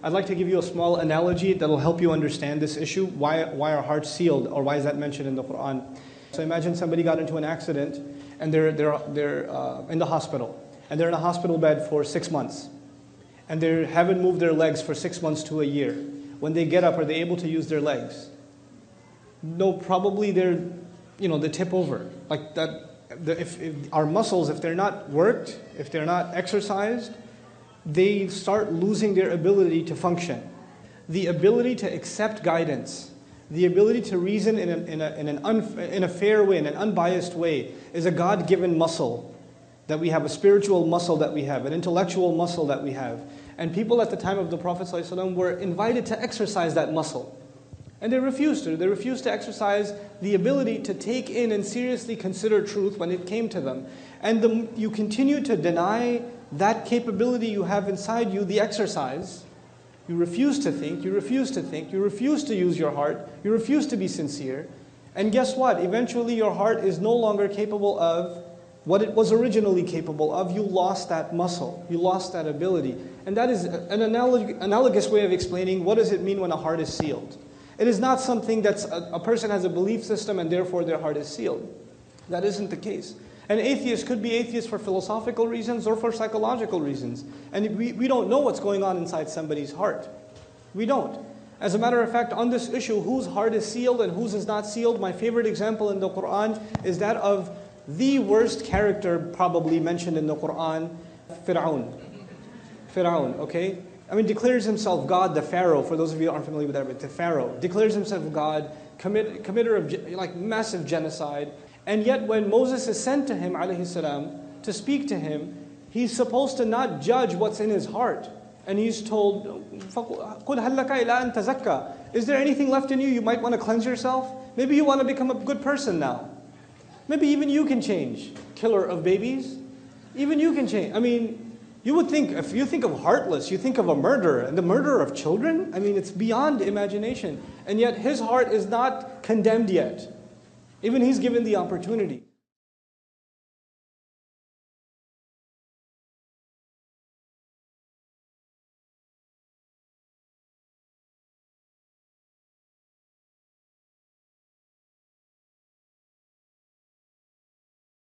I'd like to give you a small analogy that will help you understand this issue. Why are hearts sealed, or why is that mentioned in the Quran? So imagine somebody got into an accident and they're in the hospital, and they're in a hospital bed for 6 months, and they haven't moved their legs for 6 months to a year. When they get up, are they able to use their legs? No, probably they tip over. Like that. If our muscles, if they're not worked, if they're not exercised, they start losing their ability to function. The ability to accept guidance, the ability to reason in a fair way, in an unbiased way, is a God-given muscle that we have, a spiritual muscle that we have, an intellectual muscle that we have. And people at the time of the Prophet ﷺ were invited to exercise that muscle. And they refused to. They refused to exercise the ability to take in and seriously consider truth when it came to them. And you continue to deny that capability you have inside you, the exercise. You refuse to think, you refuse to think, you refuse to use your heart, you refuse to be sincere. And guess what? Eventually your heart is no longer capable of what it was originally capable of. You lost that muscle, you lost that ability. And that is an analogous way of explaining what does it mean when a heart is sealed. It is not something that's a person has a belief system and therefore their heart is sealed. That isn't the case. An atheist could be atheist for philosophical reasons or for psychological reasons. And we don't know what's going on inside somebody's heart. We don't. As a matter of fact, on this issue, whose heart is sealed and whose is not sealed, my favorite example in the Quran is that of the worst character probably mentioned in the Quran, Fir'aun. Fir'aun, okay? Declares himself God, the Pharaoh. For those of you who aren't familiar with Arabic, the Pharaoh declares himself God, committer of massive genocide. And yet when Moses is sent to him, alayhi salam, to speak to him, he's supposed to not judge what's in his heart. And he's told, قُلْ هَلْ لَكَ إِلَىٰ أَن تَزَكَّى. Is there anything left in you? You might want to cleanse yourself. Maybe you want to become a good person now. Maybe even you can change. Killer of babies. Even you can change. You would think, if you think of heartless, you think of a murderer, and the murderer of children? It's beyond imagination. And yet his heart is not condemned yet. Even he's given the opportunity.